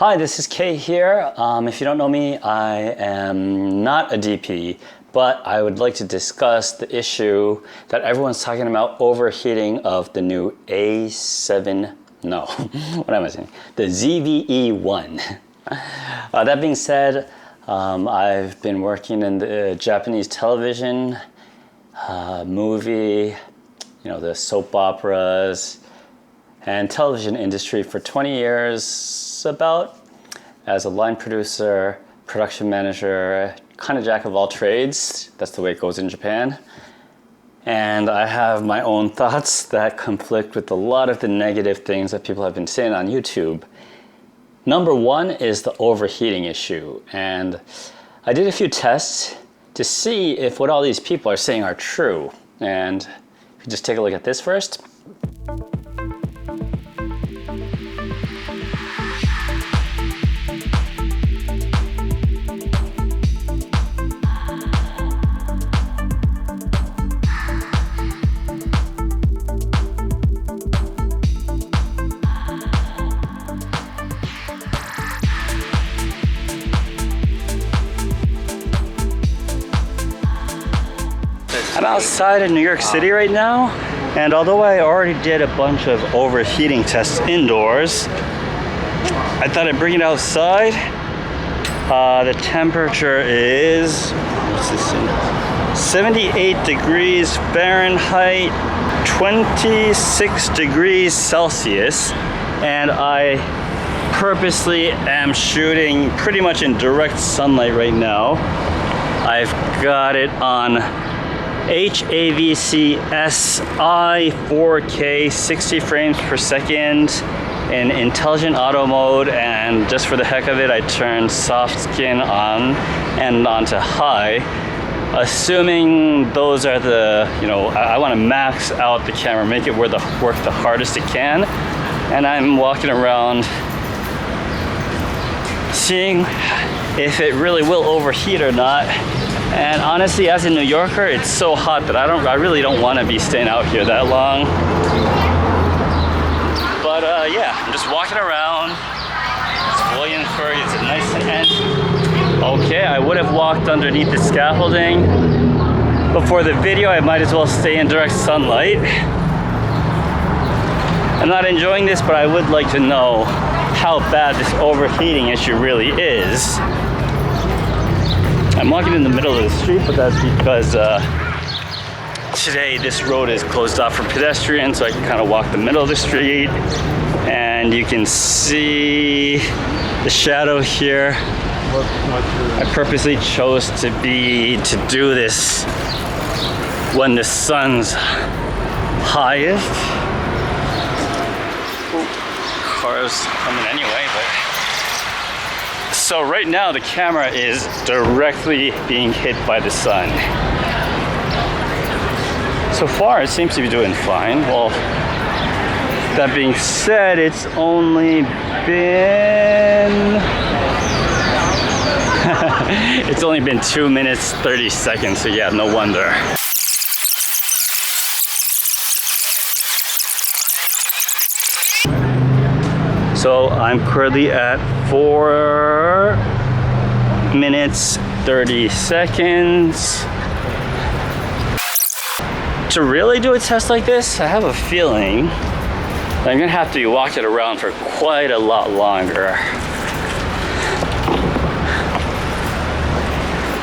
Hi, this is Kay here. If you don't know me, I am not a DP, but I would like to discuss the issue that everyone's talking about, overheating of the new A7, no, what am I saying? The ZV-E1. That being said, I've been working in the Japanese television, movie, the soap operas, and television industry for 20 years about, as a line producer, production manager, kind of jack of all trades. That's the way it goes in Japan. And I have my own thoughts that conflict with a lot of the negative things that people have been saying on YouTube. Number one is the overheating issue. And I did a few tests to see if what all these people are saying are true. And if you just take a look at this first. I'm outside in New York City right now, and although I already did a bunch of overheating tests indoors, I thought I'd bring it outside. The temperature is 78 degrees Fahrenheit, 26 degrees Celsius, and I purposely am shooting pretty much in direct sunlight right now. I've got it on A7Siii 4K 60 frames per second in intelligent auto mode, and just for the heck of it I turned soft skin on and onto high, assuming those are the, I want to max out the camera, make it work the hardest it can. And I'm walking around seeing if it really will overheat or not. And honestly, as a New Yorker, it's so hot that I really don't want to be staying out here that long. But yeah, I'm just walking around. It's Williamsburg, it's nice and okay, I would have walked underneath the scaffolding, but for the video, I might as well stay in direct sunlight. I'm not enjoying this, but I would like to know how bad this overheating issue really is. I'm walking in the middle of the street, but that's because today this road is closed off for pedestrians, so I can kind of walk the middle of the street. And you can see the shadow here. I purposely chose to do this when the sun's highest. Cars coming anyway, but so right now the camera is directly being hit by the sun. So far it seems to be doing fine. Well, that being said, it's only been it's only been 2 minutes 30 seconds, so yeah, no wonder. So I'm currently at 4 minutes 30 seconds. To really do a test like this, I have a feeling that I'm gonna have to be walking around for quite a lot longer.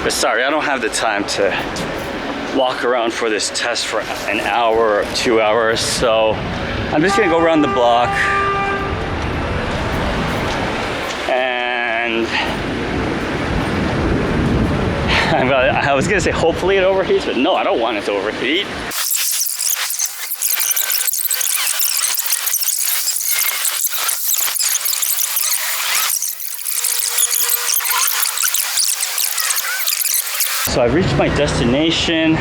But sorry, I don't have the time to walk around for this test for an hour or 2 hours, so I'm just gonna go around the block. And I was gonna say hopefully it overheats, but no, I don't want it to overheat. So I've reached my destination.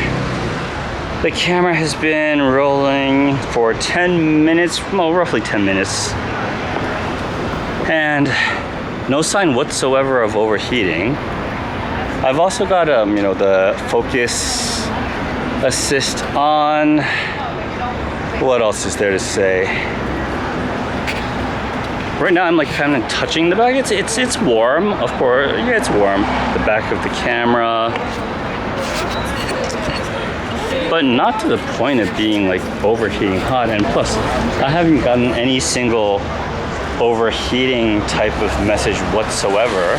The camera has been rolling for 10 minutes, well, roughly 10 minutes. And no sign whatsoever of overheating. I've also got the focus assist on. What else is there to say? Right now I'm like kind of touching the back. It's warm, of course. Yeah, it's warm. The back of the camera. But not to the point of being like overheating hot. And plus, I haven't gotten any single overheating type of message whatsoever.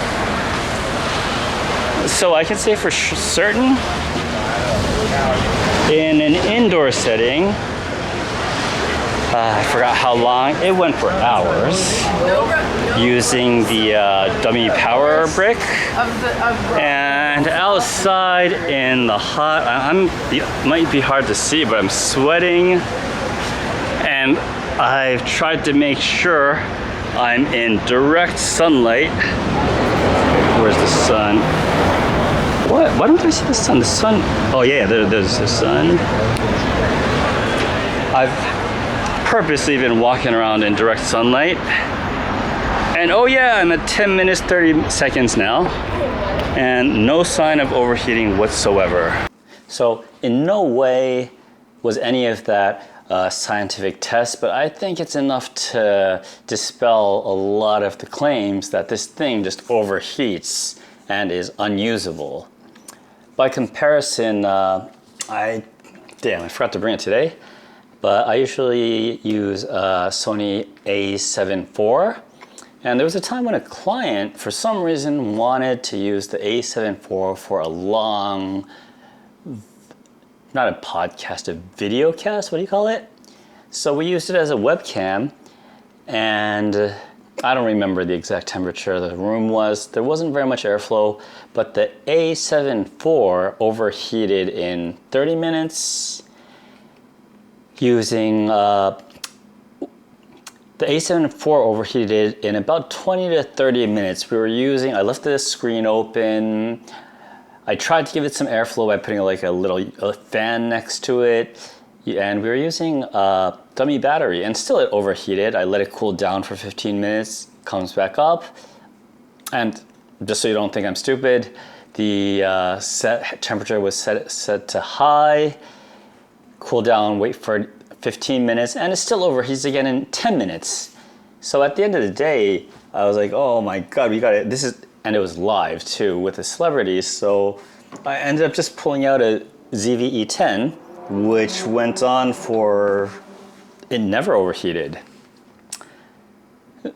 So I can say for certain, in an indoor setting, I forgot how long, it went for hours, using the dummy power brick. And outside in the hot, it might be hard to see, but I'm sweating. And I've tried to make sure I'm in direct sunlight. Where's the sun? What? Why don't I see the sun? The sun, oh yeah, there's the sun. I've purposely been walking around in direct sunlight. And oh yeah, I'm at 10 minutes, 30 seconds now. And no sign of overheating whatsoever. So in no way was any of that scientific test, but I think it's enough to dispel a lot of the claims that this thing just overheats and is unusable. By comparison, I forgot to bring it today. But I usually use Sony A7 IV. And there was a time when a client, for some reason, wanted to use the A7 IV for a long, not a podcast, a video cast, what do you call it? So we used it as a webcam, and I don't remember the exact temperature the room was. There wasn't very much airflow, but the A7 IV overheated in 30 minutes. Using the A7 IV overheated in about 20 to 30 minutes. I left the screen open. I tried to give it some airflow by putting like a fan next to it. And we were using a dummy battery, and still it overheated. I let it cool down for 15 minutes, comes back up. And just so you don't think I'm stupid, the set temperature was set to high. Cool down, wait for 15 minutes, and it still overheats again in 10 minutes. So at the end of the day, I was like, oh my God, we got it. And it was live too with the celebrities. So I ended up just pulling out a ZV-E10, which went on for, it never overheated.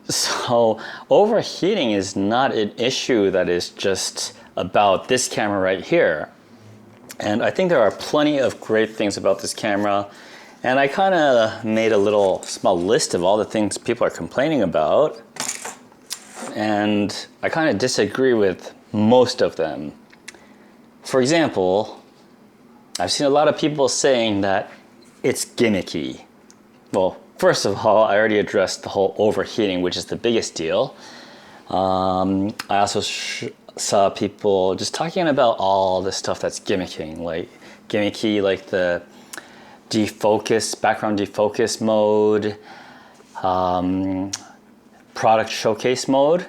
So overheating is not an issue that is just about this camera right here. And I think there are plenty of great things about this camera. And I kind of made a little small list of all the things people are complaining about. And I kind of disagree with most of them. For example, I've seen a lot of people saying that it's gimmicky. Well, first of all, I already addressed the whole overheating, which is the biggest deal. I also saw people just talking about all the stuff that's gimmicky, like the defocus, background defocus mode, product showcase mode.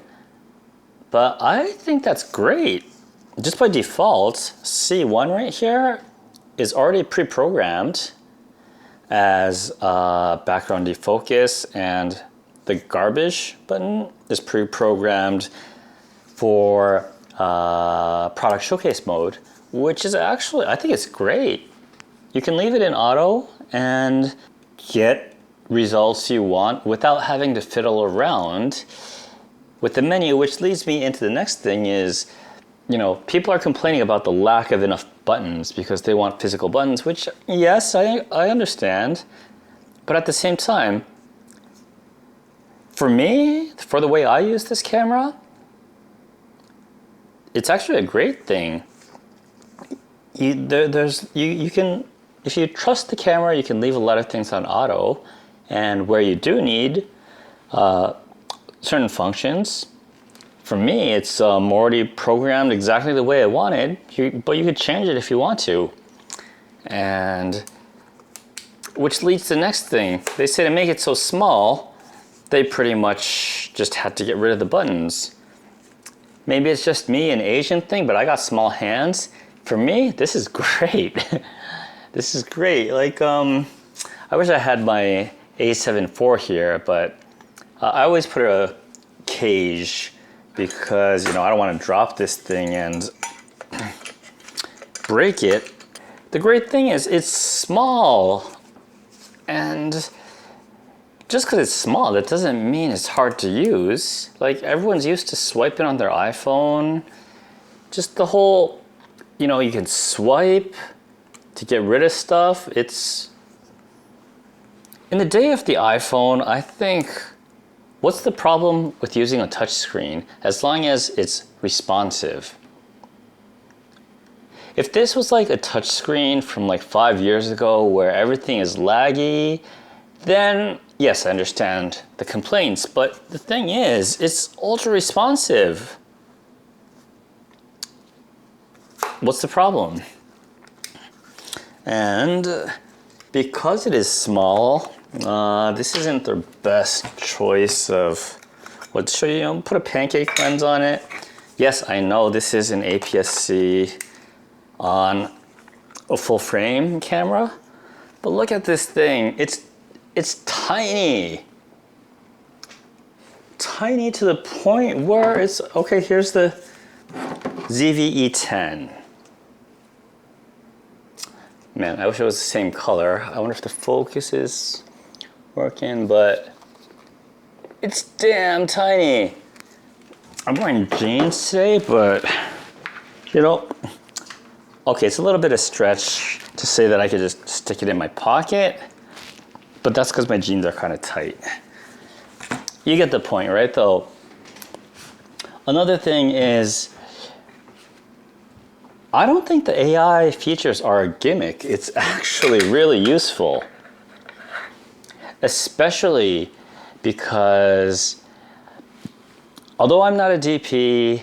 But I think that's great. Just by default, C1 right here is already pre-programmed as background defocus, and the garbage button is pre-programmed for product showcase mode, which is actually, I think it's great. You can leave it in auto and get results you want without having to fiddle around with the menu, which leads me into the next thing is, people are complaining about the lack of enough buttons because they want physical buttons, which yes, I understand. But at the same time, for me, for the way I use this camera, it's actually a great thing. You can, if you trust the camera, you can leave a lot of things on auto, and where you do need certain functions, for me, it's already programmed exactly the way I wanted, but you could change it if you want to. And which leads to the next thing. They say to make it so small, they pretty much just had to get rid of the buttons. Maybe it's just me, an Asian thing, but I got small hands. For me, this is great. This is great. Like, I wish I had my A7 IV here, but I always put a cage because, you know, I don't want to drop this thing and break it. The great thing is it's small, and just because it's small, that doesn't mean it's hard to use. Like, everyone's used to swiping on their iPhone. Just the whole, you know, you can swipe to get rid of stuff. It's, in the day of the iPhone, I think, what's the problem with using a touch screen as long as it's responsive? If this was like a touch screen from like 5 years ago where everything is laggy, then yes, I understand the complaints, but the thing is, it's ultra responsive. What's the problem? And because it is small, this isn't the best choice of what to show you. I'll put a pancake lens on it. Yes, I know this is an APS-C on a full frame camera, but look at this thing. It's tiny. Tiny to the point where it's, okay, here's the ZV-E10. Man, I wish it was the same color. I wonder if the focus is working, but it's damn tiny. I'm wearing jeans today, but you know, okay, it's a little bit of stretch to say that I could just stick it in my pocket, but that's because my jeans are kind of tight. You get the point, right, though? Another thing is, I don't think the AI features are a gimmick. It's actually really useful. Especially because, although I'm not a DP,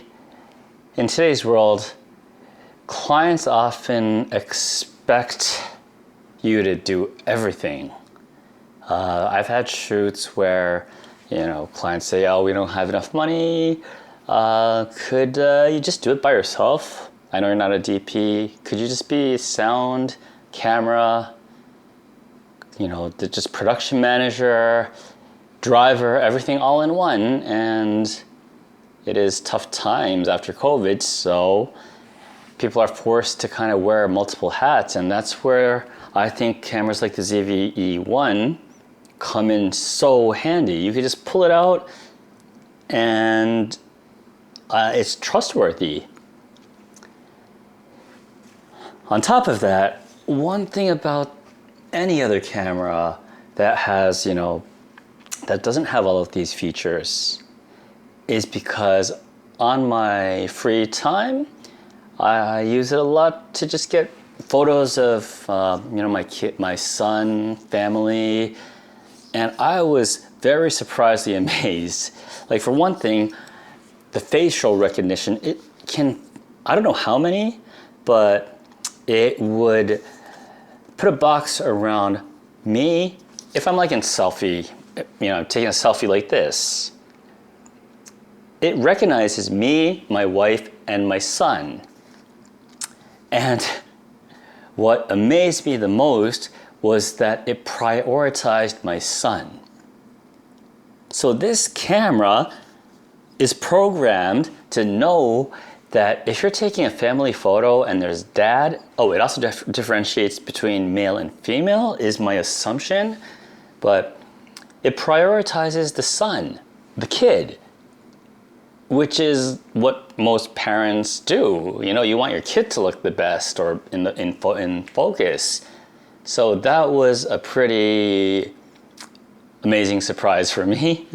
in today's world, clients often expect you to do everything. I've had shoots where, you know, clients say, oh, we don't have enough money. Could you just do it by yourself? I know you're not a DP. Could you just be sound, camera, you know, just production manager, driver, everything all in one? And it is tough times after COVID, so people are forced to kind of wear multiple hats, and that's where I think cameras like the ZV-E1 come in so handy. You can just pull it out and it's trustworthy. On top of that, one thing about any other camera that has, you know, that doesn't have all of these features is because on my free time, I use it a lot to just get photos of, you know, my kid, my son, family, and I was very surprisingly amazed. Like, for one thing, the facial recognition, it can, I don't know how many, but it would put a box around me if I'm like in selfie, you know, taking a selfie like this. It recognizes me, my wife, and my son. And what amazed me the most was that it prioritized my son. So this camera is programmed to know that if you're taking a family photo and there's dad, oh, it also differentiates between male and female, is my assumption, but it prioritizes the son, the kid, which is what most parents do. You know, you want your kid to look the best or in focus. So that was a pretty amazing surprise for me.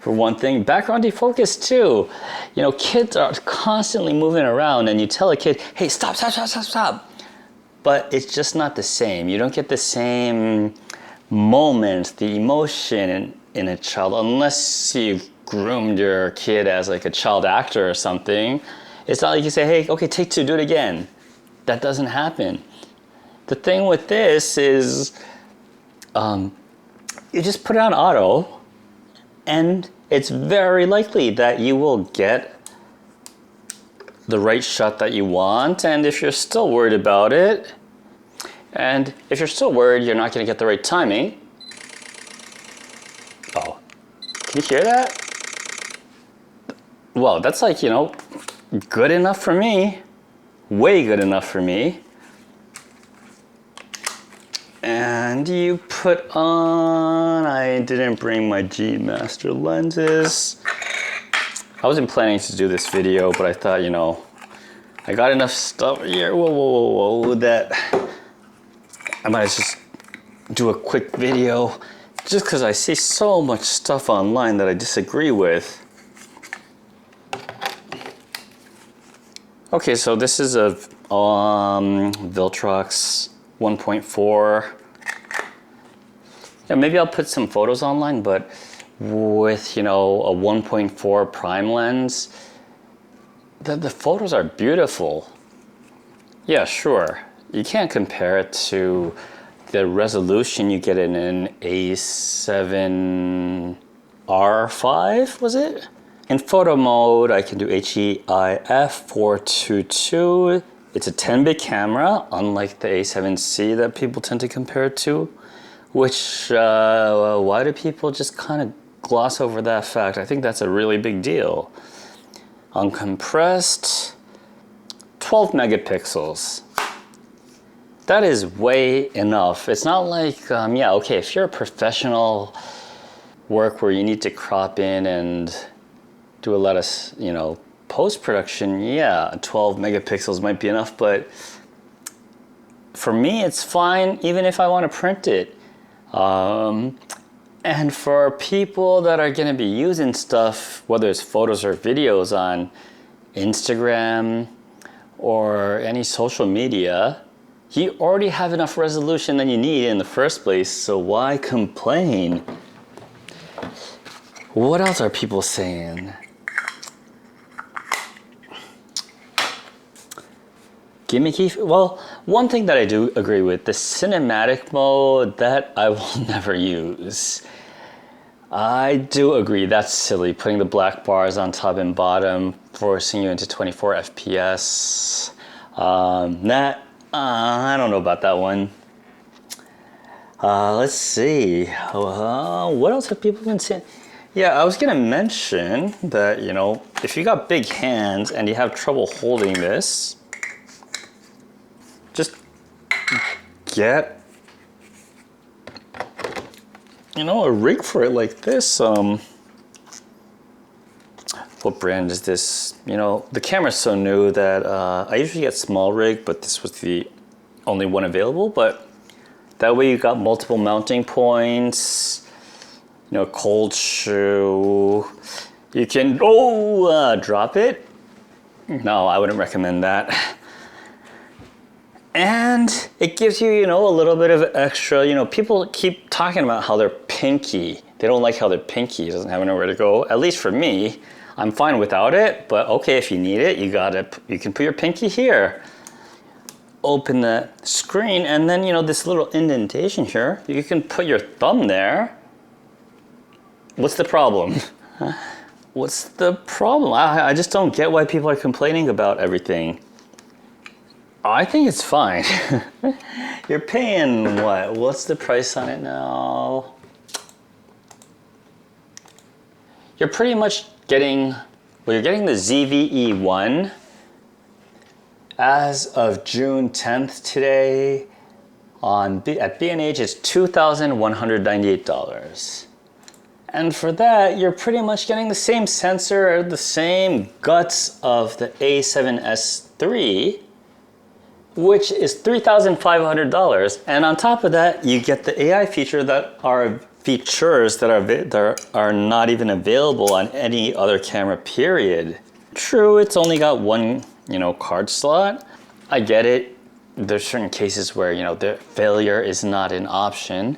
For one thing, background defocus too. You know, kids are constantly moving around and you tell a kid, hey, stop, stop, stop, stop, stop. But it's just not the same. You don't get the same moment, the emotion in a child, unless you've groomed your kid as like a child actor or something. It's not like you say, hey, okay, take two, do it again. That doesn't happen. The thing with this is, you just put it on auto, and it's very likely that you will get the right shot that you want. And if you're still worried about it, and if you're still worried you're not going to get the right timing, oh, Can you hear that? Well, that's like, you know, good enough for me. Way good enough for me. And you put on, I didn't bring my G Master lenses. I wasn't planning to do this video, but I thought, you know, I got enough stuff here, whoa, that I might just do a quick video just because I see so much stuff online that I disagree with. Okay, so this is a Viltrox 1.4. Yeah, maybe I'll put some photos online, but with, you know, a 1.4 prime lens, the photos are beautiful. Yeah, sure. You can't compare it to the resolution you get in an A7R5, was it? In photo mode, I can do HEIF 422. It's a 10-bit camera, unlike the A7C that people tend to compare it to. Which, why do people just kind of gloss over that fact? I think that's a really big deal. Uncompressed, 12 megapixels. That is way enough. It's not like, yeah, okay, if you're a professional work where you need to crop in and do a lot of, you know, post-production, yeah, 12 megapixels might be enough, but for me, it's fine even if I want to print it. And for people that are going to be using stuff, whether it's photos or videos on Instagram or any social media, you already have enough resolution that you need in the first place, so why complain? What else are people saying? Gimmicky? Well, one thing that I do agree with, the cinematic mode, that I will never use. I do agree, that's silly, putting the black bars on top and bottom, forcing you into 24 FPS. I don't know about that one. Let's see, what else have people been saying? Yeah, I was gonna mention that, you know, if you got big hands and you have trouble holding this, just get, you know, a rig for it like this. What brand is this? You know, the camera's so new that I usually get small rig, but this was the only one available. But that way you got multiple mounting points, you know, cold shoe. You can, drop it. No, I wouldn't recommend that. And it gives you, you know, a little bit of extra, you know, people keep talking about how their pinky, they don't like how their pinky doesn't have anywhere to go. At least for me, I'm fine without it, but okay, if you need it, you can put your pinky here. Open the screen, and then, you know, this little indentation here, you can put your thumb there. What's the problem? What's the problem? I just don't get why people are complaining about everything. I think it's fine. You're paying what? What's the price on it now? You're pretty much getting, well, you're getting the ZV-E1 as of June 10th today. At B&H, it's $2,198. And for that, you're pretty much getting the same sensor, the same guts of the A7S III, which is $3,500. And on top of that, you get the AI features that are not even available on any other camera, period. True, it's only got one, you know, card slot. I get it. There's certain cases where, you know, the failure is not an option.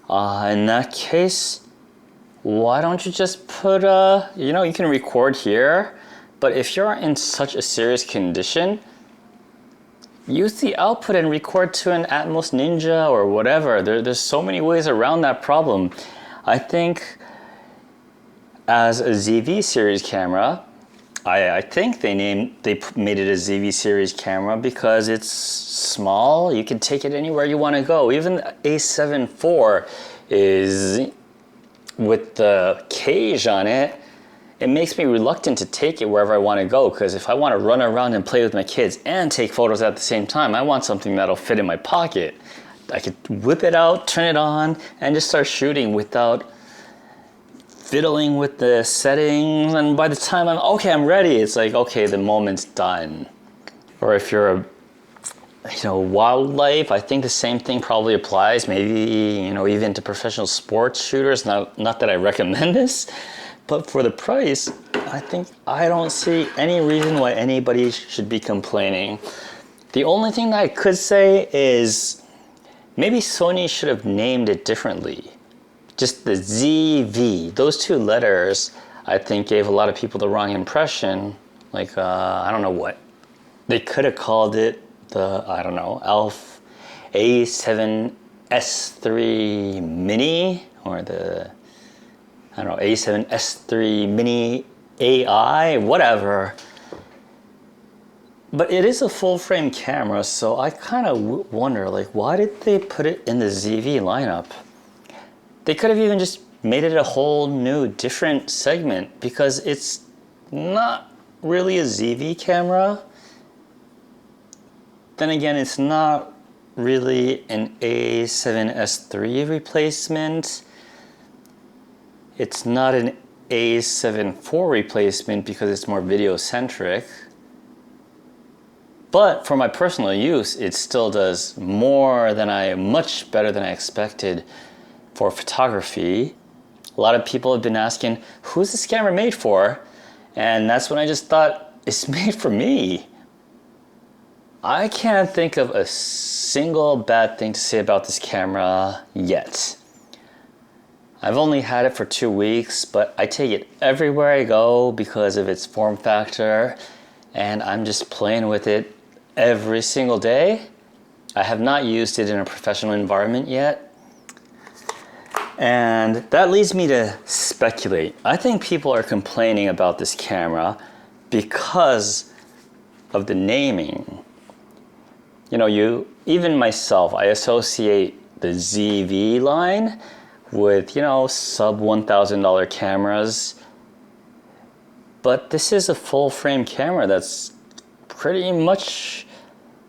In that case, why don't you just put you know, you can record here, but if you're in such a serious condition, use the output and record to an Atmos Ninja or whatever. There's so many ways around that problem. I think as a ZV series camera, I think they made it a ZV series camera because it's small. You can take it anywhere you want to go. Even the A7 IV is with the cage on it, it makes me reluctant to take it wherever I want to go, because if I want to run around and play with my kids and take photos at the same time, I want something that'll fit in my pocket. I could whip it out, turn it on, and just start shooting without fiddling with the settings. And by the time I'm ready, it's like, okay, the moment's done. Or if you're a wildlife, I think the same thing probably applies, maybe, even to professional sports shooters. Not that I recommend this, but for the price, I don't see any reason why anybody should be complaining. The only thing that I could say is maybe Sony should have named it differently. Just the ZV, those two letters, I think gave a lot of people the wrong impression. Like, I don't know what. They could have called it the, A7S3 Mini, or the, A7S3 Mini AI, whatever. But it is a full frame camera, so I kind of wonder, like, why did they put it in the ZV lineup? They could have even just made it a whole new, different segment, because it's not really a ZV camera. Then again, it's not really an A7S3 replacement. It's not an A7 IV replacement because it's more video-centric. But for my personal use, it still does much better than I expected for photography. A lot of people have been asking, who's this camera made for? And that's when I just thought, it's made for me. I can't think of a single bad thing to say about this camera yet. I've only had it for 2 weeks, but I take it everywhere I go because of its form factor, and I'm just playing with it every single day. I have not used it in a professional environment yet. And that leads me to speculate. I think people are complaining about this camera because of the naming. Even myself, I associate the ZV line with, sub $1,000 cameras. But this is a full frame camera that's pretty much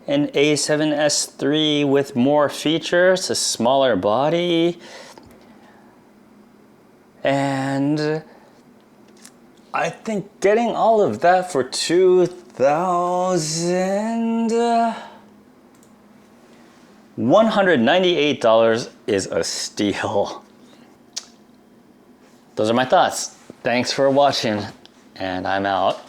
an A7S3 with more features, a smaller body. And I think getting all of that for $198 is a steal. Those are my thoughts. Thanks for watching, and I'm out.